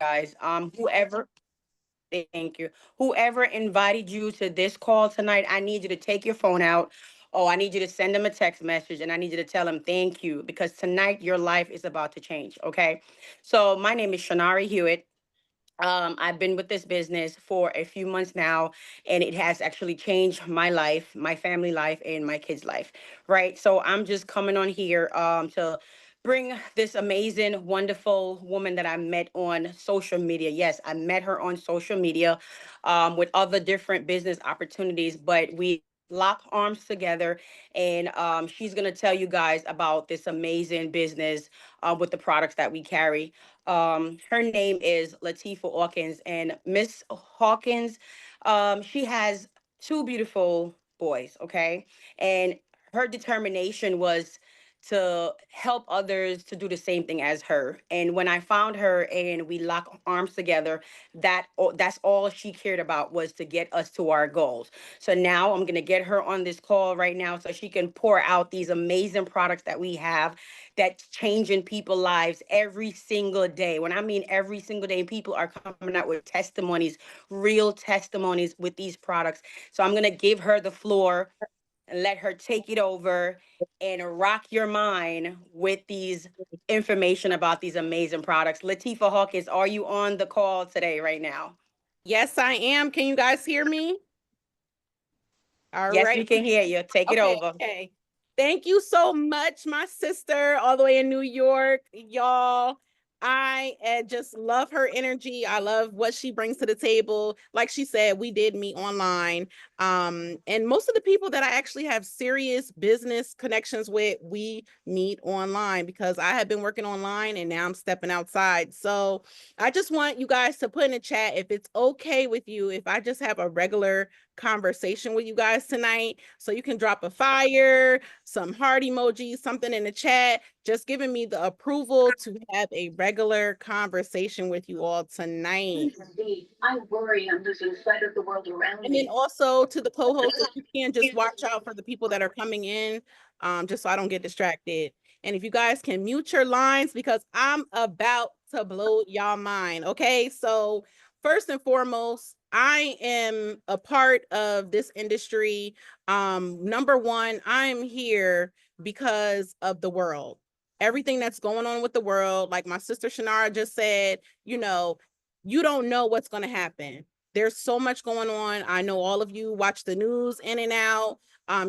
guys. Thank you. Whoever invited you to this call tonight, I need you to take your phone out. Oh, I need you to send them a text message and I need you to tell them thank you because tonight your life is about to change. Okay. So, my name is Shanari Hewitt. I've been with this business for a few months now, and it has actually changed my life, my family life, and my kids' life. Right. So I'm just coming on here to bring this amazing, wonderful woman that I met on social media. Yes, I met her on social media with other different business opportunities, but we lock arms together, and she's gonna tell you guys about this amazing business with the products that we carry. Her name is Latifah Hawkins, and Miss Hawkins, she has two beautiful boys. Okay, and her determination was to help others to do the same thing as her. And when I found her and we locked arms together, that's all she cared about was to get us to our goals. So now I'm gonna get her on this call right now so she can pour out these amazing products that we have that's changing people's lives every single day. When I mean every single day, people are coming out with testimonies, real testimonies with these products. So I'm gonna give her the floor and let her take it over and rock your mind with these information about these amazing products. Latifah Hawkins, are you on the call today right now? Yes, I am. Can you guys hear me? All Yes, we right. can hear you. Take it Okay. over. Okay. Thank you so much, my sister, all the way in New York, y'all. I just love her energy. I love what she brings to the table. Like she said, we did meet online. And most of the people that I actually have serious business connections with, we meet online because I have been working online and now I'm stepping outside. So I just want you guys to put in the chat if it's okay with you if I just have a regular conversation with you guys tonight. So you can drop a fire, some heart emojis, something in the chat, just giving me the approval to have a regular conversation with you all tonight. I worry I'm losing sight of the world around me. And then also to the co-host, if you can just watch out for the people that are coming in, just so I don't get distracted. And if you guys can mute your lines because I'm about to blow y'all mind. Okay, so first and foremost, I am a part of this industry. Number one, I'm here because of the world. Everything that's going on with the world, like my sister Shanara just said, you don't know what's going to happen. There's so much going on. I know all of you watch the news in and out.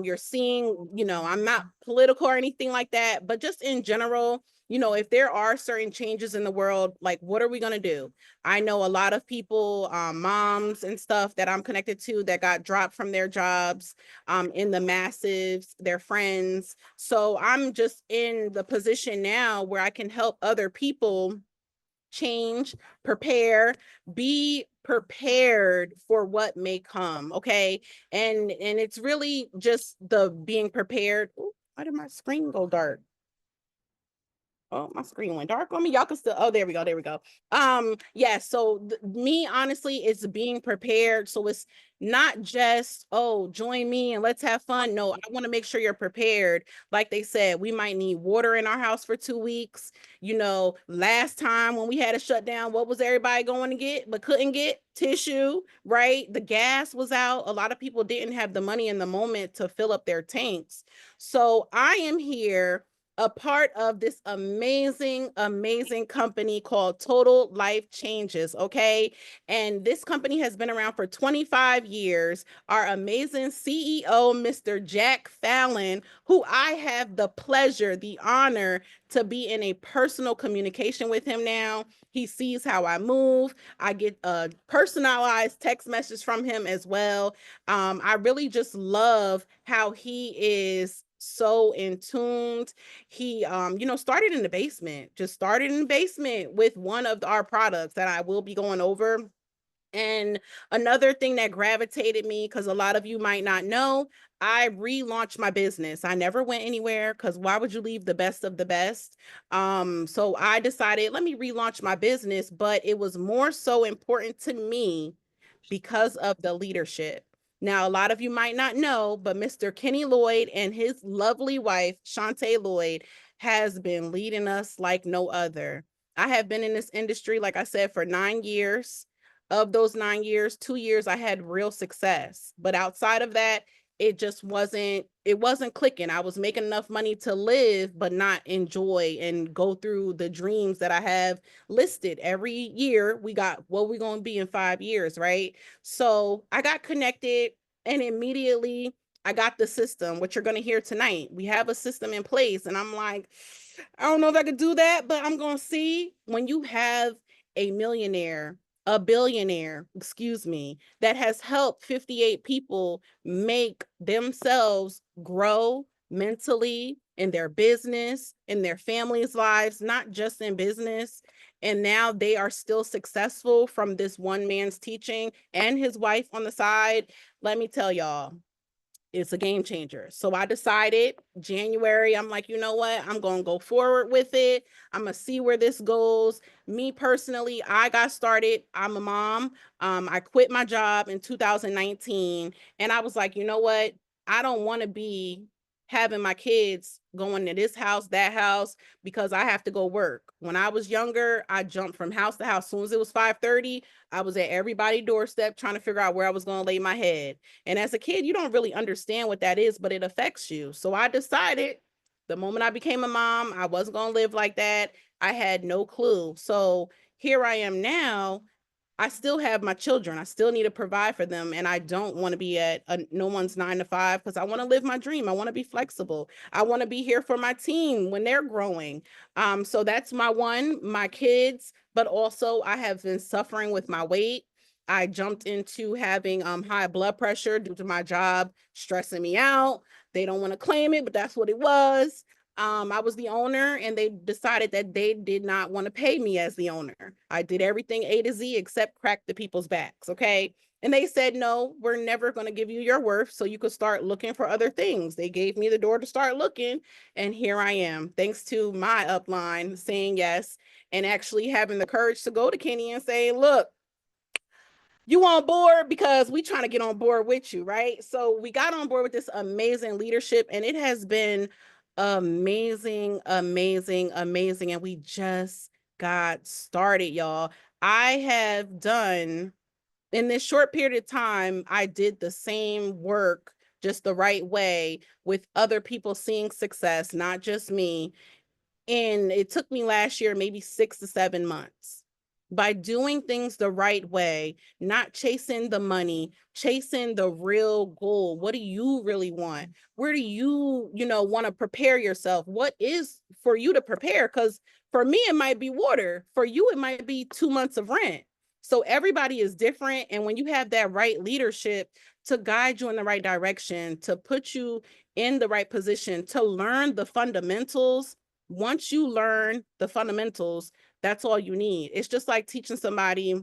You're seeing, I'm not political or anything like that, but just in general, if there are certain changes in the world, like what are we going to do? I know a lot of people, moms and stuff that I'm connected to that got dropped from their jobs, in the massives, their friends. So I'm just in the position now where I can help other people change, prepare, be prepared for what may come. Okay. And it's really just the being prepared. Ooh, why did my screen go dark? Oh, my screen went dark on me. Y'all can still, oh, there we go. There we go. Yeah, so me, honestly, it's being prepared. So it's not just, oh, join me and let's have fun. No, I want to make sure you're prepared. Like they said, we might need water in our house for 2 weeks. Last time when we had a shutdown, what was everybody going to get but couldn't get? Tissue, right? The gas was out. A lot of people didn't have the money in the moment to fill up their tanks. So I am here, a part of this amazing, amazing company called Total Life Changes. Okay. And this company has been around for 25 years. Our amazing CEO, Mr. Jack Fallon, who I have the pleasure, the honor to be in a personal communication with him now. He sees how I move. I get a personalized text message from him as well. I really just love how he is so in tuned. He started in the basement, just started in the basement with one of our products that I will be going over. And another thing that gravitated me, because a lot of you might not know, I relaunched my business. I never went anywhere because why would you leave the best of the best? So I decided, let me relaunch my business, but it was more so important to me because of the leadership. Now, a lot of you might not know, but Mr. Kenny Lloyd and his lovely wife, Shantae Lloyd, has been leading us like no other. I have been in this industry, like I said, for 9 years. Of those 9 years, 2 years I had real success. But outside of that, it wasn't clicking. I was making enough money to live, but not enjoy and go through the dreams that I have listed. Every year we got what we're gonna be in 5 years, right? So I got connected and immediately I got the system, what you're going to hear tonight. We have a system in place. And I'm like, I don't know if I could do that, but I'm going to see. When you have a millionaire, a billionaire, excuse me, that has helped 58 people make themselves grow mentally in their business, in their families' lives, not just in business. And now they are still successful from this one man's teaching and his wife on the side. Let me tell y'all, it's a game changer. So I decided January, I'm like, you know what? I'm going to go forward with it. I'm going to see where this goes. Me personally, I got started. I'm a mom. I quit my job in 2019. And I was like, you know what? I don't want to be having my kids going to this house, that house, because I have to go work. When I was younger, I jumped from house to house. As soon as it was 5:30, I was at everybody's doorstep trying to figure out where I was going to lay my head. And as a kid, you don't really understand what that is, but it affects you. So I decided the moment I became a mom, I wasn't going to live like that. I had no clue. So here I am now. I still have my children. I still need to provide for them. And I don't want to be at no one's 9 to 5 because I want to live my dream. I want to be flexible. I want to be here for my team when they're growing. So that's my kids, but also I have been suffering with my weight. I jumped into having high blood pressure due to my job stressing me out. They don't want to claim it, but that's what it was. I was the owner and they decided that they did not want to pay me as the owner. I did everything A to Z except crack the people's backs. Okay. And they said, no, we're never going to give you your worth. So you could start looking for other things. They gave me the door to start looking. And here I am, thanks to my upline saying yes and actually having the courage to go to Kenny and say, look, you on board because we trying to get on board with you, right? So we got on board with this amazing leadership and it has been amazing, amazing, amazing. And we just got started, y'all. I have done in this short period of time, I did the same work just the right way with other people seeing success, not just me. And it took me last year, maybe 6 to 7 months. By doing things the right way, not chasing the money, chasing the real goal. What do you really want? Where do want to prepare yourself? What is for you to prepare? Because for me, it might be water. For you, it might be 2 months of rent. So everybody is different. And when you have that right leadership to guide you in the right direction, to put you in the right position, to learn the fundamentals, once you learn the fundamentals, that's all you need. It's just like teaching somebody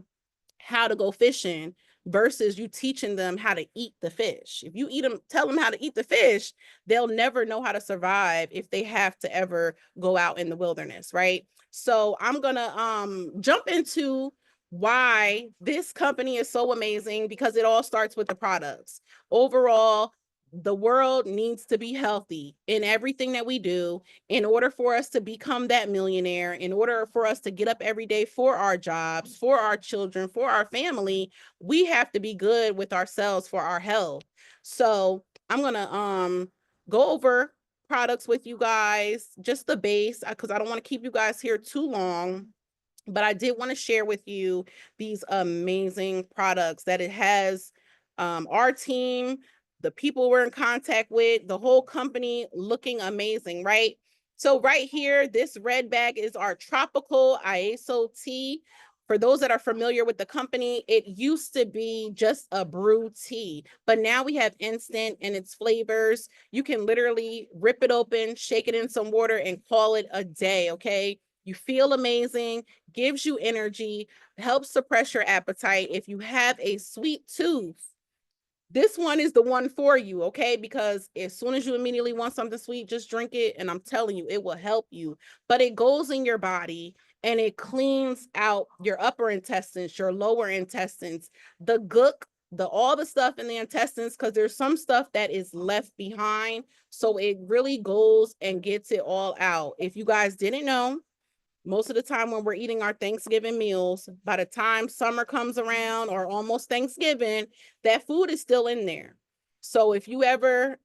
how to go fishing versus you teaching them how to eat the fish. If you tell them how to eat the fish, they'll never know how to survive if they have to ever go out in the wilderness, right? So I'm gonna jump into why this company is so amazing because it all starts with the products. Overall, the world needs to be healthy in everything that we do in order for us to become that millionaire, in order for us to get up every day for our jobs, for our children, for our family. We have to be good with ourselves for our health. So I'm going to go over products with you guys, just the base, because I don't want to keep you guys here too long, but I did want to share with you these amazing products that it has. Our team, the people we're in contact with, the whole company looking amazing, right? So right here, this red bag is our tropical ISO tea. For those that are familiar with the company, it used to be just a brew tea, but now we have instant and its flavors. You can literally rip it open, shake it in some water, and call it a day, okay? You feel amazing, gives you energy, helps suppress your appetite. If you have a sweet tooth, this one is the one for you, okay? Because as soon as you immediately want something sweet, just drink it. And I'm telling you, it will help you. But it goes in your body and it cleans out your upper intestines, your lower intestines, the gook, all the stuff in the intestines, because there's some stuff that is left behind. So it really goes and gets it all out. If you guys didn't know, Most of the time when we're eating our Thanksgiving meals, by the time summer comes around or almost Thanksgiving, that food is still in there. So if you ever,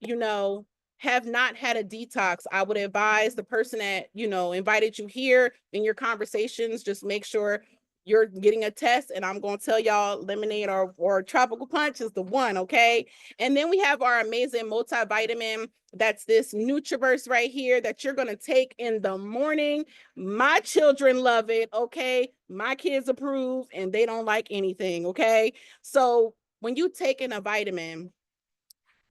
have not had a detox, I would advise the person that, invited you here in your conversations, just make sure you're getting a test. And I'm going to tell y'all lemonade or tropical punch is the one. Okay. And then we have our amazing multivitamin. That's this Nutriverse right here that you're going to take in the morning. My children love it. Okay. My kids approve and they don't like anything. Okay. So when you take in a vitamin,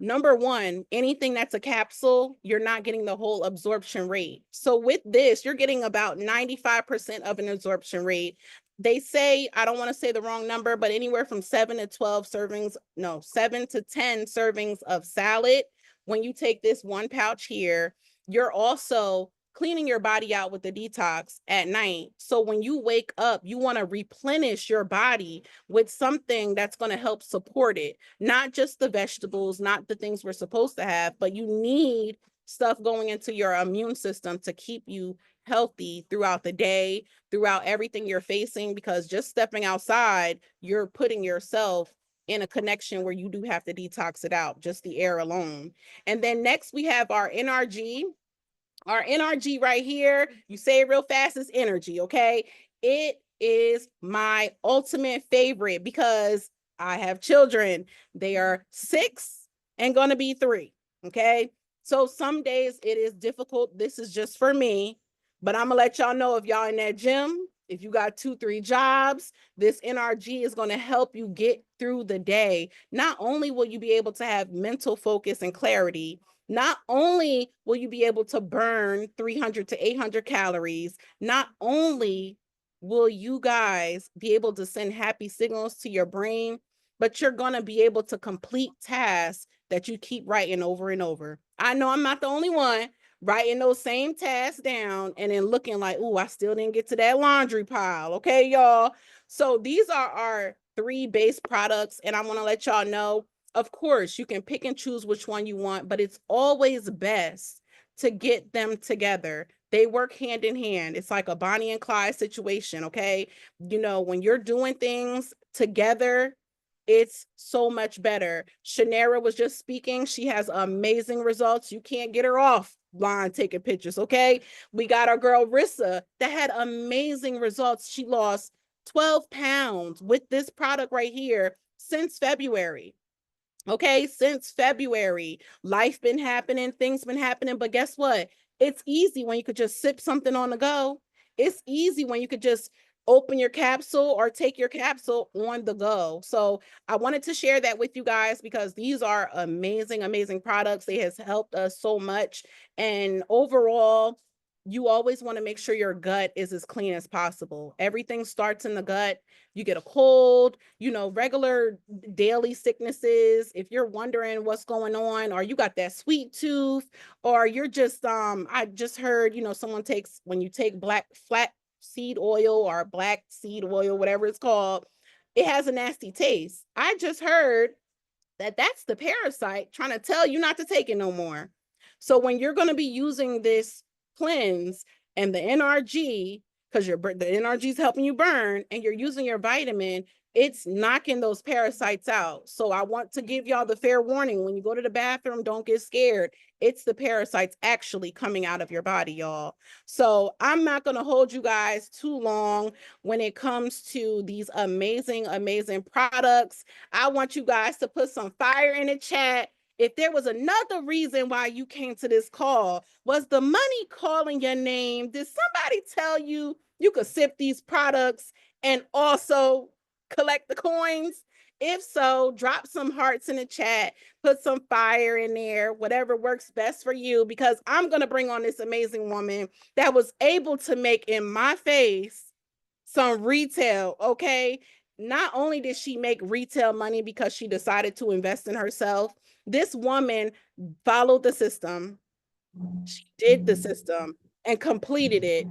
number one, anything that's a capsule, you're not getting the whole absorption rate. So with this, you're getting about 95% of an absorption rate. They say, I don't want to say the wrong number, but anywhere from 7 to 12 servings, no, 7 to 10 servings of salad. When you take this one pouch here, you're also cleaning your body out with the detox at night. So when you wake up, you want to replenish your body with something that's going to help support it, not just the vegetables, not the things we're supposed to have, but you need stuff going into your immune system to keep you healthy throughout the day, throughout everything you're facing, because just stepping outside, you're putting yourself in a connection where you do have to detox it out, just the air alone. And then next we have our NRG. Our NRG right here, you say it real fast, is energy, okay? It is my ultimate favorite because I have children. They are 6 and gonna be 3, okay? So some days it is difficult. This is just for me, but I'm gonna let y'all know if y'all in that gym, if you got 2, 3 jobs, this NRG is gonna help you get through the day. Not only will you be able to have mental focus and clarity, not only will you be able to burn 300 to 800 calories, not only will you guys be able to send happy signals to your brain, but you're going to be able to complete tasks that you keep writing over and over. I know I'm not the only one writing those same tasks down and then looking like, oh, I still didn't get to that laundry pile. Okay, y'all. So these are our 3 base products. And I want to let y'all know, of course, you can pick and choose which one you want, but it's always best to get them together. They work hand in hand. It's like a Bonnie and Clyde situation, okay? When you're doing things together, it's so much better. Shanera was just speaking. She has amazing results. You can't get her off line taking pictures, okay? We got our girl Rissa that had amazing results. She lost 12 pounds with this product right here since February. Okay, since February, life been happening, things been happening, but guess what? It's easy when you could just sip something on the go. It's easy when you could just open your capsule or take your capsule on the go. So I wanted to share that with you guys because these are amazing, amazing products. They has helped us so much. And overall, you always want to make sure your gut is as clean as possible. Everything starts in the gut. You get a cold, regular daily sicknesses. If you're wondering what's going on, or you got that sweet tooth, or you're just, I just heard, someone takes, when you take black flat seed oil or black seed oil, whatever it's called, it has a nasty taste. I just heard that that's the parasite trying to tell you not to take it no more. So when you're going to be using this cleanse and the NRG, because the NRG is helping you burn, and you're using your vitamin, it's knocking those parasites out. So I want to give y'all the fair warning. When you go to the bathroom, don't get scared. It's the parasites actually coming out of your body, y'all. So I'm not going to hold you guys too long when it comes to these amazing, amazing products. I want you guys to put some fire in the chat. If there was another reason why you came to this call, was the money calling your name? Did somebody tell you you could sip these products and also collect the coins? If so, drop some hearts in the chat, put some fire in there, whatever works best for you, because I'm going to bring on this amazing woman that was able to make in my face some retail, okay? Not only did she make retail money because she decided to invest in herself, this woman followed the system. She did the system and completed it,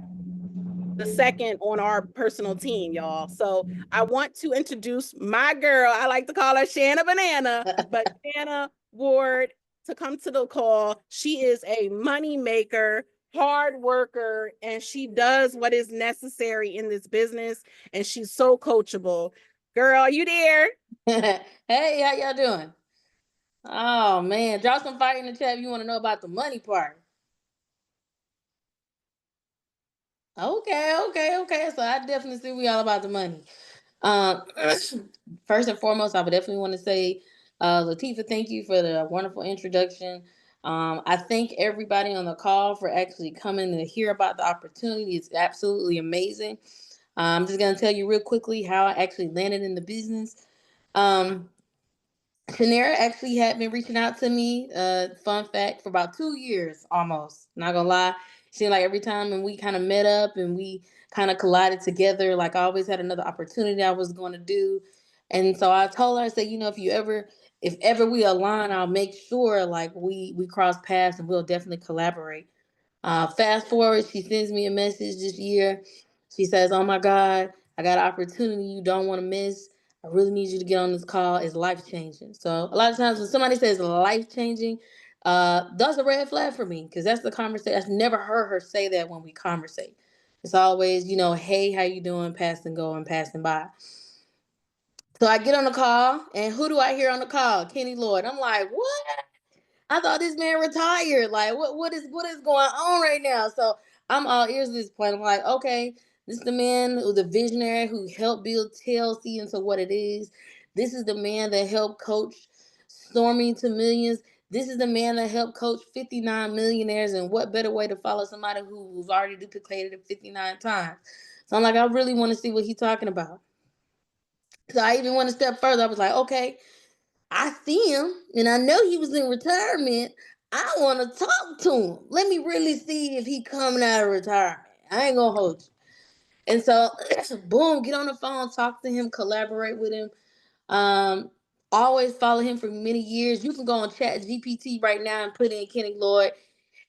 the second on our personal team, y'all. So I want to introduce my girl. I like to call her Shanna Banana, but Shanna Ward, to come to the call. She is a money maker, hard worker, and she does what is necessary in this business, and she's so coachable. Girl, you there? Hey, how y'all doing? Oh man, drop some fire in the chat if you want to know about the money part. Okay. So I definitely see we all about the money. Um, First and foremost, I would definitely want to say, Latifah, thank you for the wonderful introduction. I thank everybody on the call for actually coming to hear about the opportunity. It's absolutely amazing. I'm just gonna tell you real quickly how I actually landed in the business. Um, Shanera actually had been reaching out to me, fun fact, for about 2 years almost. Not gonna lie. Seemed like every time when we kind of met up and we kind of collided together, like I always had another opportunity I was going to do. And so I told her, I said, if ever we align, I'll make sure like we cross paths and we'll definitely collaborate. Fast forward, she sends me a message this year. She says, "Oh my God, I got an opportunity you don't want to miss. I really need you to get on this call. It's life changing." So a lot of times when somebody says life changing, that's a red flag for me because that's the conversation. I've never heard her say that when we conversate. It's always, hey, how you doing? Passing, going, passing by. So I get on the call, and who do I hear on the call? Kenny Lloyd. I'm like, what? I thought this man retired. Like, what is going on right now? So I'm all ears at this point. I'm like, okay, this is the man who's the visionary who helped build TLC into what it is. This is the man that helped coach Stormy to millions. This is the man that helped coach 59 millionaires. And what better way to follow somebody who's already duplicated it 59 times? So I'm like, I really want to see what he's talking about. So I even went a step further. I was like, okay, I see him and I know he was in retirement. I want to talk to him. Let me really see if he coming out of retirement. I ain't gonna hold you. And so, boom, get on the phone, talk to him, collaborate with him. Um, Always follow him for many years. You can go on Chat GPT right now and put in Kenny Lloyd,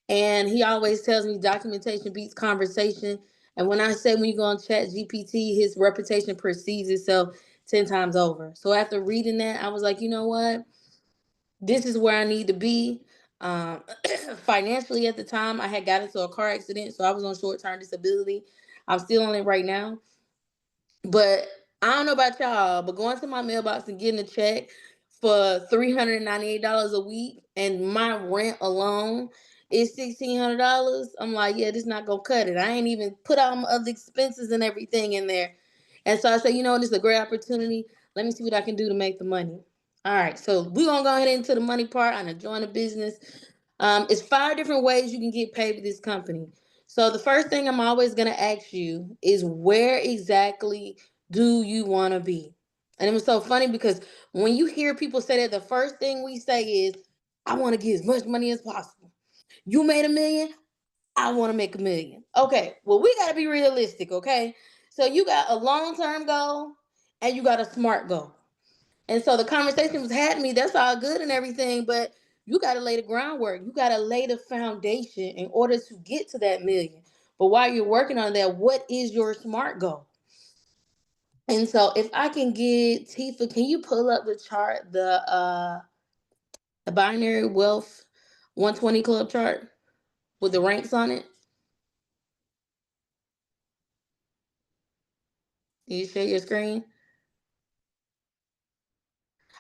and he always tells me documentation beats conversation. And when I say when you go on Chat GPT, his reputation precedes itself 10 times over. So after reading that, I was like, you know what? This is where I need to be. Um, Financially, at the time, I had got into a car accident, so I was on short term disability. I'm still on it right now. But I don't know about y'all, but going to my mailbox and getting a check for $398 a week and my rent alone is $1,600. I'm like, yeah, this not gonna cut it. I ain't even put all my other expenses and everything in there. And so I said, this is a great opportunity. Let me see what I can do to make the money. All right, so we're gonna go ahead into the money part. I'm gonna join the business. It's 5 different ways you can get paid with this company. So the first thing I'm always gonna ask you is where exactly do you want to be? And it was so funny because when you hear people say that, the first thing we say is, "I want to get as much money as possible." You made 1 million. I want to make 1 million. Okay, well we gotta be realistic. Okay, so you got a long term goal and you got a smart goal. And so the conversation was had me, that's all good and everything, but you got to lay the groundwork. You got to lay the foundation in order to get to that million. But while you're working on that, what is your smart goal? And so if I can get Tifa, can you pull up the chart, the binary wealth 120 club chart with the ranks on it? Can you share your screen?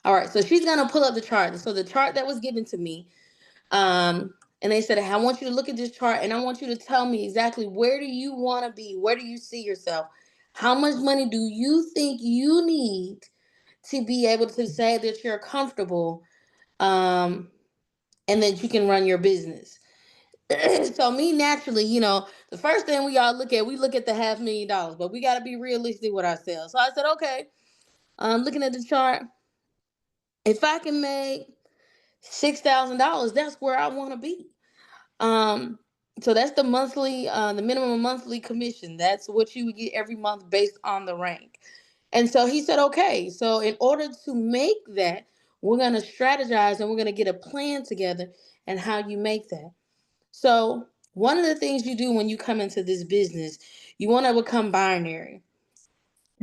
All right, so she's gonna pull up the chart. And so the chart that was given to me, and they said, I want you to look at this chart and I want you to tell me exactly where do you want to be? Where do you see yourself? How much money do you think you need to be able to say that you're comfortable, um, and that you can run your business? So me naturally, the first thing we look at the $500,000, but we got to be realistic with ourselves. So I said, okay, looking at the chart, if I can make $6,000, that's where I want to be. Um, so that's the minimum monthly commission. That's what you would get every month based on the rank. And so he said, okay, so in order to make that, we're going to strategize and we're going to get a plan together and how you make that. So one of the things you do when you come into this business, you want to become binary.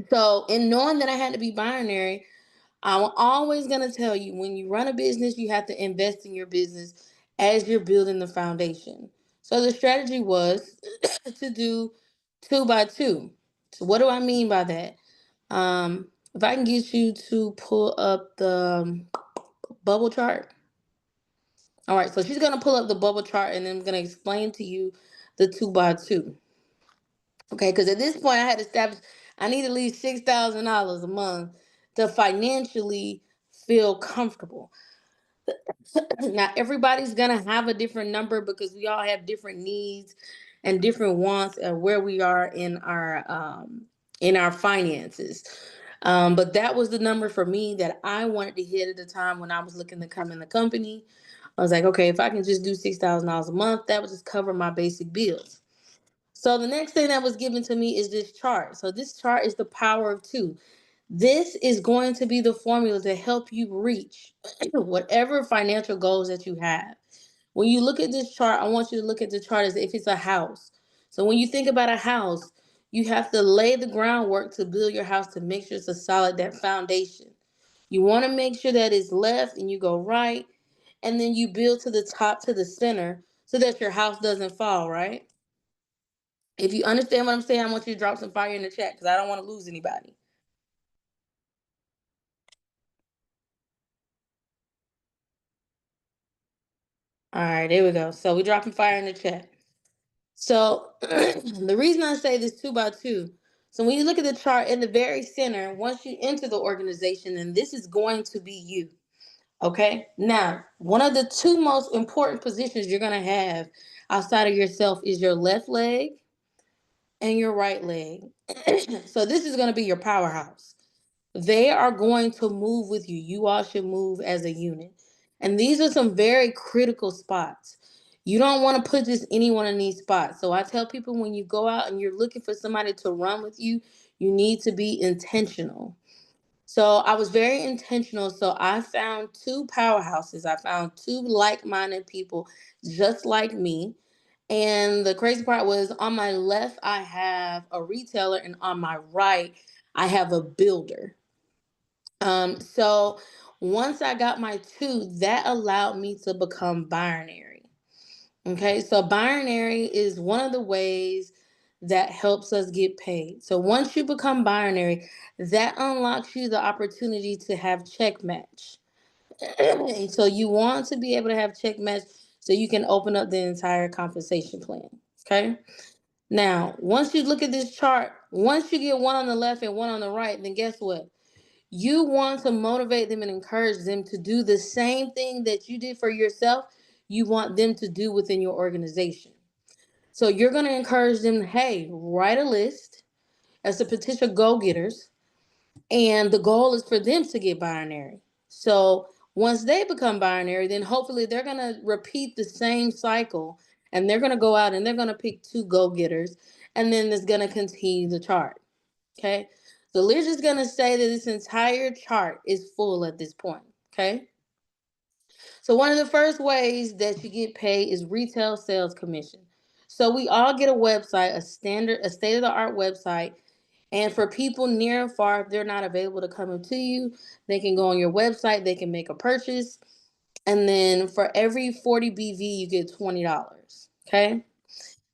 So in knowing that I had to be binary, I'm always going to tell you when you run a business, you have to invest in your business as you're building the foundation. So the strategy was to do two by two. So what do I mean by that? If I can get you to pull up the bubble chart. All right, so she's gonna pull up the bubble chart and then I'm gonna explain to you the two by two. Okay, because at this point I had established I need at least $6,000 a month to financially feel comfortable. Now everybody's gonna have a different number because we all have different needs and different wants and where we are in our finances. But that was the number for me that I wanted to hit at the time when I was looking to come in the company. I was like, okay, if I can just do $6,000 a month, that would just cover my basic bills. So the next thing that was given to me is this chart. So this chart is the power of two. This is going to be the formula to help you reach whatever financial goals that you have. When you look at this chart, I want you to look at the chart as if it's a house. So when you think about a house, you have to lay the groundwork to build your house to make sure it's a solid that foundation. You want to make sure that it's left and you go right, and then you build to the top to the center so that your house doesn't fall, right? If you understand what I'm saying, I want you to drop some fire in the chat because I don't want to lose anybody. All right, there we go. So we're dropping fire in the chat. So the reason I say this two by two, so when you look at the chart in the very center, once you enter the organization, then this is going to be you. Okay. Now, one of the two most important positions you're going to have outside of yourself is your left leg and your right leg. So this is going to be your powerhouse. They are going to move with you. You all should move as a unit. And these are some very critical spots. You don't want to put just anyone in these spots. So I tell people when you go out and you're looking for somebody to run with you, you need to be intentional. So I was very intentional. So I found two powerhouses. I found two like-minded people just like me. And the crazy part was on my left, I have a retailer, and on my right, I have a builder. So once I got my two, that allowed me to become binary. Okay, so binary is one of the ways that helps us get paid. So once you become binary, that unlocks you the opportunity to have check match. And so you want to be able to have check match so you can open up the entire compensation plan. Okay. Now, once you look at this chart, once you get one on the left and one on the right, then guess what? You want to motivate them and encourage them to do the same thing that you did for yourself. You want them to do within your organization. So you're going to encourage them, hey, write a list as the potential go-getters. And the goal is for them to get binary. So once they become binary, then hopefully they're going to repeat the same cycle and they're going to go out and they're going to pick two go-getters. And then it's going to continue the chart. Okay. So we're just going to say that this entire chart is full at this point. Okay. So one of the first ways that you get paid is retail sales commission. So we all get a website, a state of the art website. And for people near and far, if they're not available to come to you, they can go on your website, they can make a purchase. And then for every 40 BV, you get $20. Okay.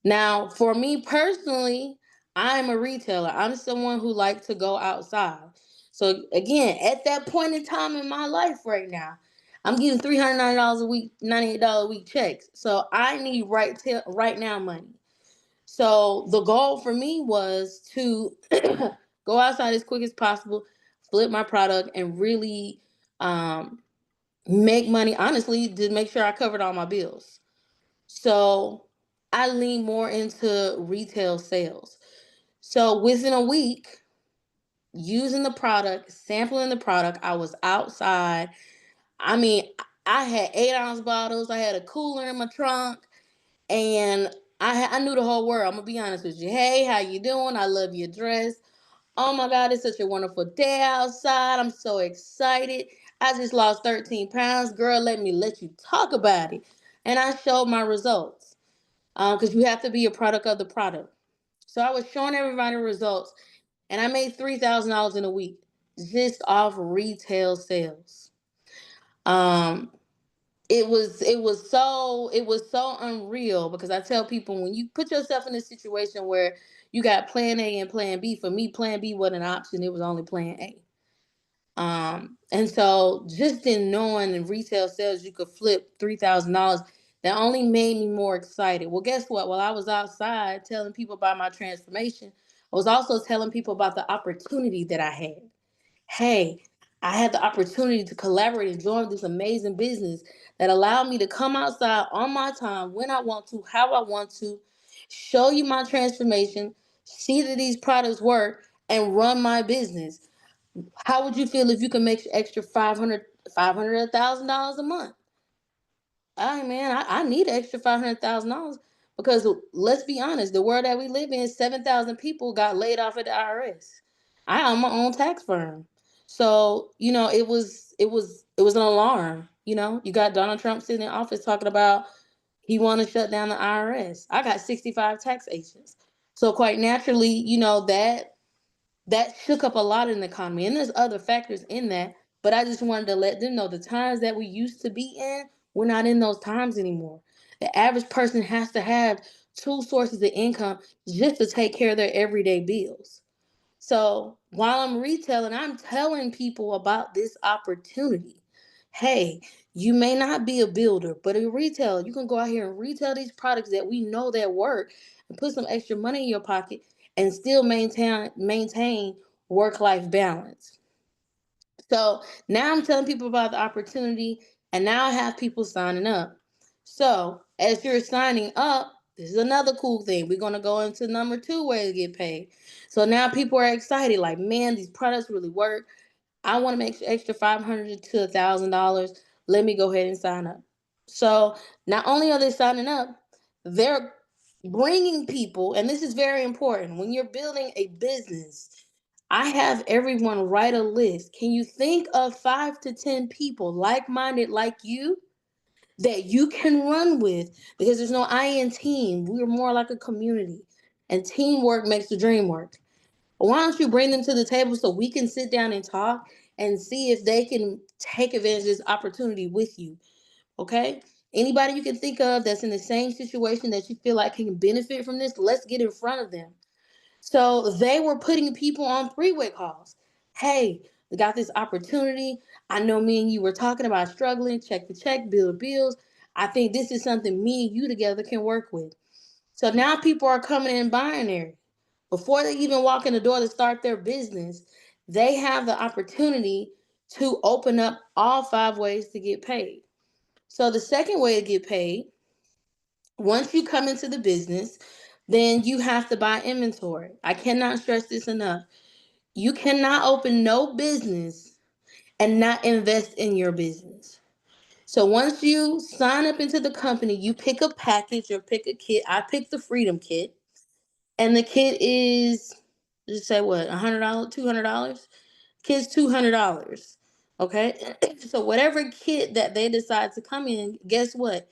Now, for me personally, I'm a retailer. I'm someone who likes to go outside. So again, at that point in time in my life right now, I'm getting $390 a week, $98 a week checks. So I need right now money. So the goal for me was to go outside as quick as possible, flip my product, and really um, make money. Honestly, to make sure I covered all my bills. So I lean more into retail sales. So within a week, using the product, sampling the product, I was outside. I mean, I had 8 ounce bottles. I had a cooler in my trunk, and I knew the whole world. I'm gonna be honest with you. Hey, how you doing? I love your dress. Oh my God, it's such a wonderful day outside. I'm so excited. I just lost 13 pounds. Girl, let you talk about it. And I showed my results. Because you have to be a product of the product. So I was showing everybody results, and I made $3,000 in a week just off retail sales. Um, it was so unreal, because I tell people, when you put yourself in a situation where you got plan A and plan B, for me plan B wasn't an option, it was only plan A. And so just in knowing in retail sales you could flip $3,000, that only made me more excited. Well, guess what? While I was outside telling people about my transformation, I was also telling people about the opportunity that I had. Hey, I had the opportunity to collaborate and join this amazing business that allowed me to come outside on my time, when I want to, how I want to, show you my transformation, see that these products work, and run my business. How would you feel if you can make extra 500 $1,000 a month? All right, man, I need an extra $500,000, because let's be honest, the world that we live in, 7,000 people got laid off at the IRS. I own my own tax firm, so it was an alarm. You got Donald Trump sitting in office talking about he want to shut down the IRS. I got 65 tax agents, so quite naturally, that shook up a lot in the economy. And there's other factors in that, but I just wanted to let them know the times that we used to be in, we're not in those times anymore. The average person has to have two sources of income just to take care of their everyday bills. So while I'm retailing, I'm telling people about this opportunity. Hey, you may not be a builder, but a retailer, you can go out here and retail these products that we know that work, and put some extra money in your pocket, and still maintain work life balance. So now I'm telling people about the opportunity, and now I have people signing up. So as you're signing up, this is another cool thing. We're gonna go into number two, way to get paid. So now people are excited, like, man, these products really work. I want to make extra $500 to $1,000. Let me go ahead and sign up. So not only are they signing up, they're bringing people, and this is very important when you're building a business. I have everyone write a list. Can you think of 5 to 10 people like minded like you that you can run with? Because there's no I in team. We're more like a community, and teamwork makes the dream work. Why don't you bring them to the table so we can sit down and talk and see if they can take advantage of this opportunity with you? Okay? Anybody you can think of that's in the same situation that you feel like can benefit from this, let's get in front of them. So they were putting people on three-way calls. Hey, we got this opportunity. I know me and you were talking about struggling, check the check, build bills. I think this is something me and you together can work with. So now people are coming in binary. Before they even walk in the door to start their business, they have the opportunity to open up all 5 ways to get paid. So the second way to get paid, once you come into the business, then you have to buy inventory. I cannot stress this enough. You cannot open no business and not invest in your business. So once you sign up into the company, you pick a package or pick a kit. I picked the Freedom Kit, and the kit is, just say what, $100, $200. Kit's $200. Okay, so whatever kit that they decide to come in, guess what?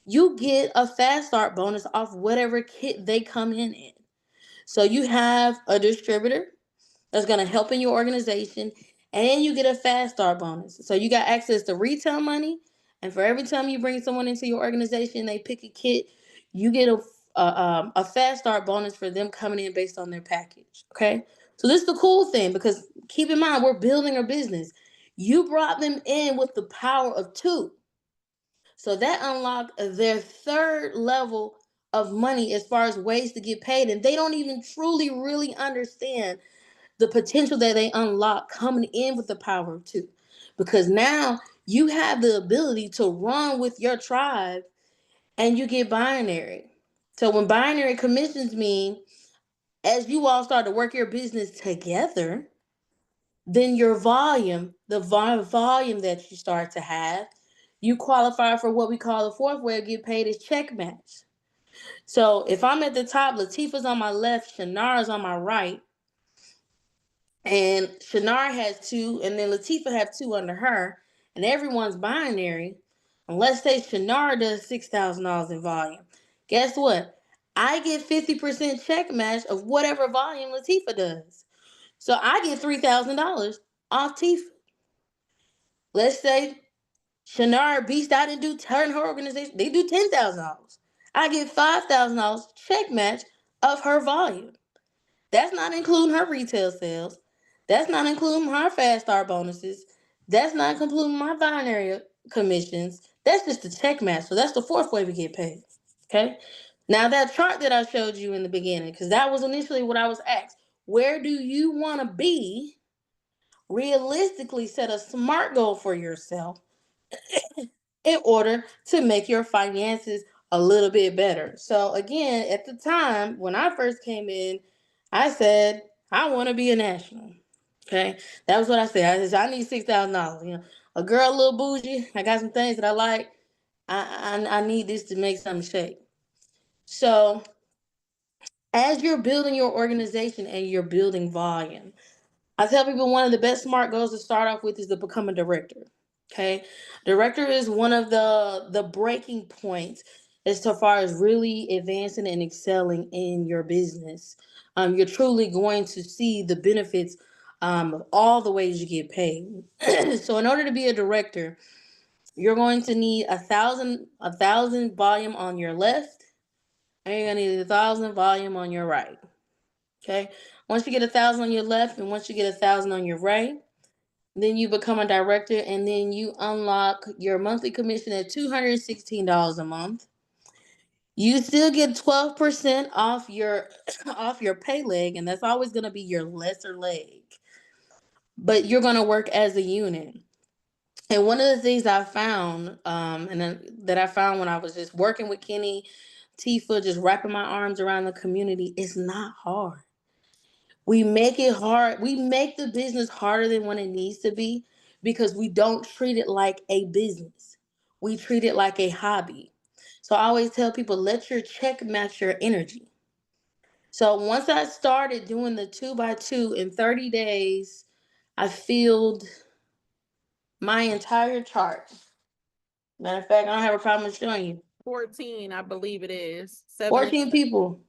You get a fast start bonus off whatever kit they come in. So you have a distributor that's going to help in your organization, and then you get a fast start bonus. So you got access to retail money, and for every time you bring someone into your organization, they pick a kit, you get a fast start bonus for them coming in based on their package. Okay, so this is the cool thing, because keep in mind, we're building a business. You brought them in with the power of two, so that unlocked their third level of money as far as ways to get paid, and they don't even truly really understand the potential that they unlock coming in with the power of two. Because now you have the ability to run with your tribe, and you get binary. So when binary commissions mean, as you all start to work your business together, then your volume, the volume that you start to have, you qualify for what we call the fourth way to get paid is check match. So if I'm at the top, Latifah's on my left, Shanara's on my right, and Shanar has two, and then Latifa have two under her, and everyone's binary. And let's say Shanar does $6,000 in volume. Guess what? I get 50% check match of whatever volume Latifa does. So I get $3,000 off Tifa. Let's say Shannara beast out and do her and her organization. They do $10,000. I get $5,000 check match of her volume. That's not including her retail sales. That's not including her fast start bonuses. That's not including my binary commissions. That's just the check match. So that's the fourth way we get paid. Okay. Now that chart that I showed you in the beginning, because that was initially what I was asked. Where do you want to be? Realistically, set a SMART goal for yourself in order to make your finances a little bit better. So again, at the time when I first came in, I said I want to be a national. Okay, that was what I said. I said I need $6,000. You know, a girl, a little bougie. I got some things that I like. I need this to make something shake. So as you're building your organization and you're building volume, I tell people one of the best SMART goals to start off with is to become a director. Okay, director is one of the breaking points as to far as really advancing and excelling in your business. You're truly going to see the benefits of all the ways you get paid. So, in order to be a director, you're going to need a thousand volume on your left, and you're gonna need 1,000 volume on your right. Okay, once you get 1,000 on your left, and once you get 1,000 on your right, then you become a director, and then you unlock your monthly commission at $216 a month. You still get 12% off your off your pay leg, and that's always going to be your lesser leg. But you're going to work as a unit. And one of the things I found, and then, that I found when I was just working with Kenny, Tifa, just wrapping my arms around the community, it's not hard. We make it hard. We make the business harder than what it needs to be because we don't treat it like a business. We treat it like a hobby. So I always tell people, let your check match your energy. So once I started doing the 2x2 in 30 days, I filled my entire chart. Matter of fact, I don't have a problem showing you. 14, I believe it is. 7 14 people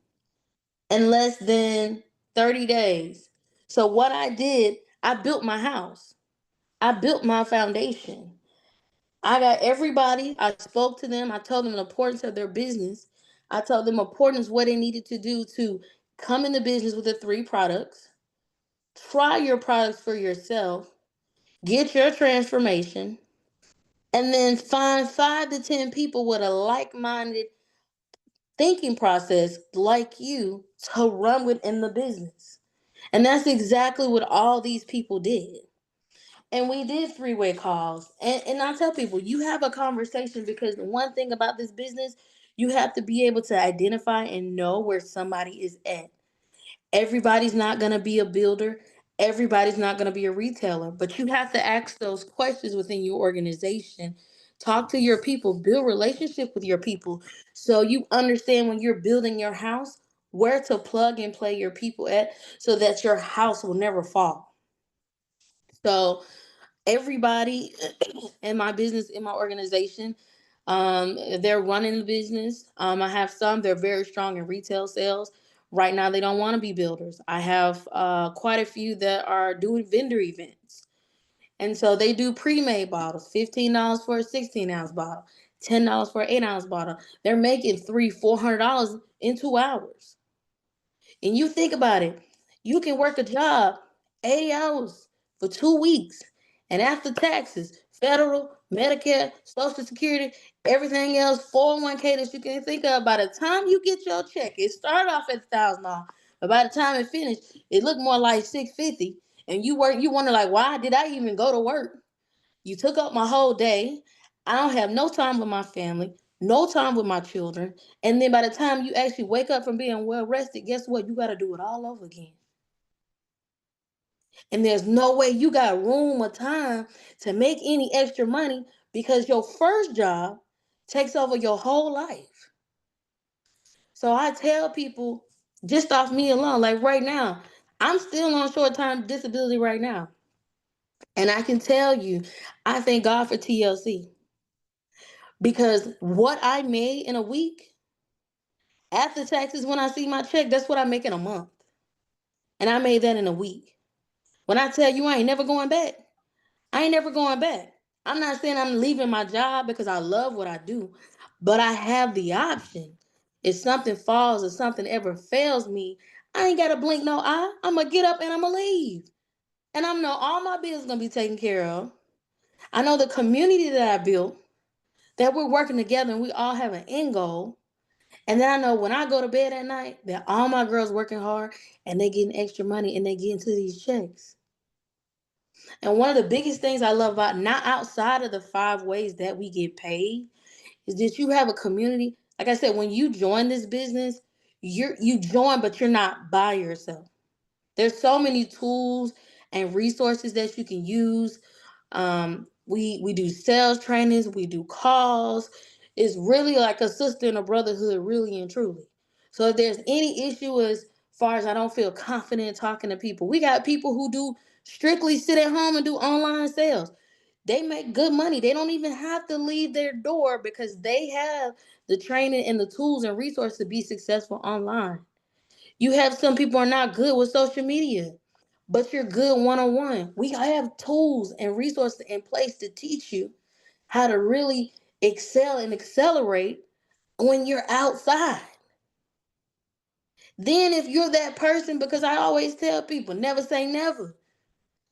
in less than 30 days. So what I did, I built my house. I built my foundation. I got everybody. I spoke to them. I told them the importance of their business. I told them the importance what they needed to do to come into business with the three products. Try your products for yourself. Get your transformation. And then find 5 to 10 people with a like-minded thinking process like you to run within the business. And that's exactly what all these people did. And we did three-way calls. And I tell people, you have a conversation because the one thing about this business, you have to be able to identify and know where somebody is at. Everybody's not going to be a builder. Everybody's not going to be a retailer, but you have to ask those questions within your organization. Talk to your people, build relationship with your people so you understand when you're building your house where to plug and play your people at so that your house will never fall. So everybody in my business, in my organization, they're running the business. I have some, they're very strong in retail sales. Right now, they don't want to be builders. I have quite a few that are doing vendor events. And so they do pre-made bottles, $15 for a 16-ounce bottle, $10 for an 8-ounce bottle. They're making $300-400 in 2 hours. And you think about it, you can work a job 80 hours for 2 weeks. And after taxes, federal, Medicare, Social Security, everything else, 401k that you can think of, by the time you get your check, it started off at $1,000. But by the time it finished, it looked more like $650. And you wonder like, why did I even go to work? You took up my whole day. I don't have no time with my family, no time with my children. And then by the time you actually wake up from being well rested, guess what? You got to do it all over again. And there's no way you got room or time to make any extra money because your first job takes over your whole life. So I tell people, just off me alone, like right now, I'm still on short time disability right now. And I can tell you, I thank God for TLC. Because what I made in a week after taxes, when I see my check, that's what I make in a month. And I made that in a week. When I tell you I ain't never going back, I ain't never going back. I'm not saying I'm leaving my job because I love what I do, but I have the option. If something falls or something ever fails me, I ain't got to blink no eye. I'm going to get up and I'm going to leave. And I know all my bills going to be taken care of. I know the community that I built, that we're working together and we all have an end goal. And then I know when I go to bed at night that all my girls working hard and they getting extra money and they getting to these checks. And one of the biggest things I love about not outside of the 5 ways that we get paid is that you have a community. Like I said, when you join this business, you join, but you're not by yourself. There's so many tools and resources that you can use. We do sales trainings, we do calls. It's really like a sister and a brotherhood, really and truly. So if there's any issue as far as I don't feel confident talking to people, we got people who do strictly sit at home and do online sales. They make good money. They don't even have to leave their door because they have the training and the tools and resources to be successful online. You have some people are not good with social media, but you're good one on one. We have tools and resources in place to teach you how to really excel and accelerate when you're outside. Then, if you're that person, because I always tell people, never say never.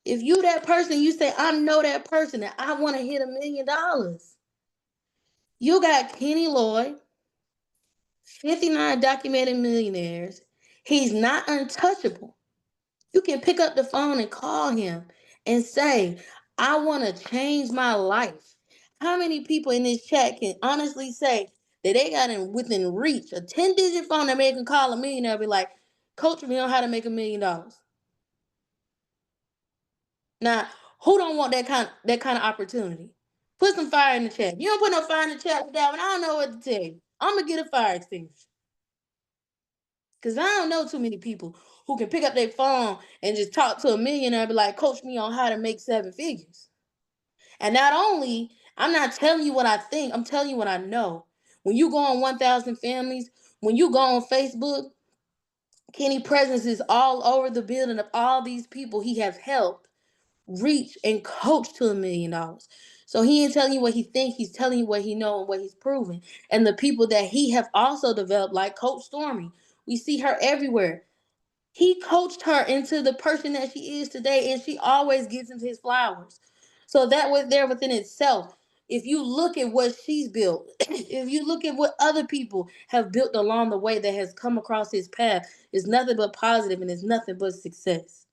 If you that person, you say, I know that person and I want to hit $1 million. You got Kenny Lloyd, 59 documented millionaires. He's not untouchable. You can pick up the phone and call him and say, I want to change my life. How many people in this chat can honestly say that they got in within reach a 10-digit phone that make them call a millionaire and be like, coach me on how to make $1 million? Now, who don't want that kind of opportunity? Put some fire in the chat. You don't put no fire in the chat with that one. I don't know what to tell you. I'm gonna get a fire extinguisher. Cause I don't know too many people who can pick up their phone and just talk to a millionaire and be like, coach me on how to make 7 figures. And not only, I'm not telling you what I think, I'm telling you what I know. When you go on 1,000 Families, when you go on Facebook, Kenny presence is all over the building of all these people he has helped reach and coach to $1 million. So he ain't telling you what he think, he's telling you what he know and what he's proven. And the people that he have also developed, like Coach Stormy, we see her everywhere. He coached her into the person that she is today, and she always gives him his flowers. So that was there within itself. If you look at what she's built, if you look at what other people have built along the way that has come across his path, it's nothing but positive and it's nothing but success.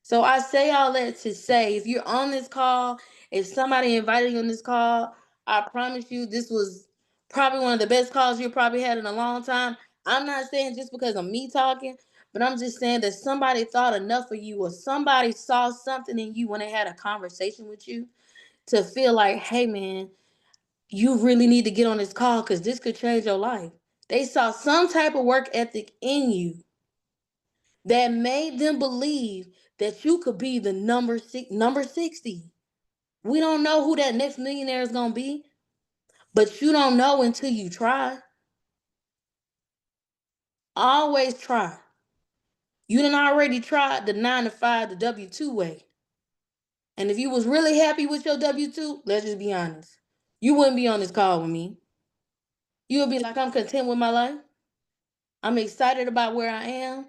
So I say all that to say, if you're on this call, if somebody invited you on this call, I promise you this was probably one of the best calls you probably had in a long time. I'm not saying just because of me talking, but I'm just saying that somebody thought enough of you or somebody saw something in you when they had a conversation with you to feel like, hey man, you really need to get on this call because this could change your life. They saw some type of work ethic in you that made them believe that you could be the number 60. We don't know who that next millionaire is gonna be, but you don't know until you try. Always try. You done already tried the 9 to 5, the W-2 way. And if you was really happy with your W-2, let's just be honest. You wouldn't be on this call with me. You would be like, I'm content with my life. I'm excited about where I am.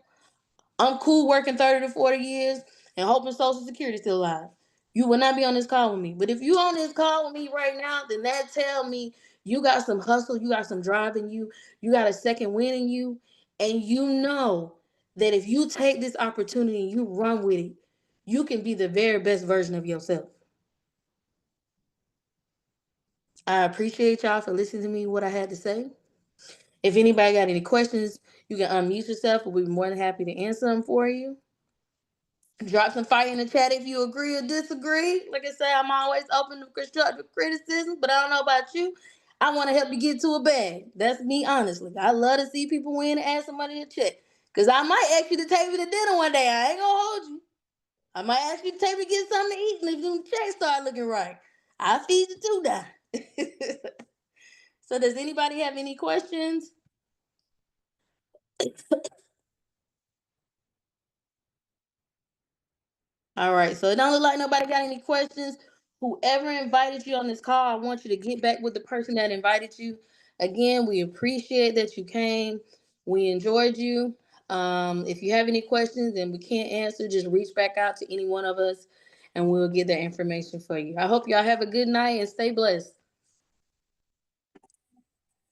I'm cool working 30 to 40 years and hoping Social Security still alive. You will not be on this call with me. But if you on this call with me right now, then that tell me you got some hustle, you got some drive in you, you got a second win in you, and you know that if you take this opportunity and you run with it, you can be the very best version of yourself. I appreciate y'all for listening to me what I had to say. If anybody got any questions, you can unmute yourself. We'll be more than happy to answer them for you. Drop some fire in the chat if you agree or disagree. Like I say, I'm always open to constructive criticism, but I don't know about you. I want to help you get to a bag. That's me, honestly. I love to see people win and ask somebody to check. Because I might ask you to take me to dinner one day. I ain't going to hold you. I might ask you to take me to get something to eat. And if them checks start looking right, I'll feed you too now. So does anybody have any questions? All right. So it don't look like nobody got any questions. Whoever invited you on this call, I want you to get back with the person that invited you. Again, we appreciate that you came. We enjoyed you. If you have any questions and we can't answer, just reach back out to any one of us and we'll get that information for you. I hope y'all have a good night and stay blessed.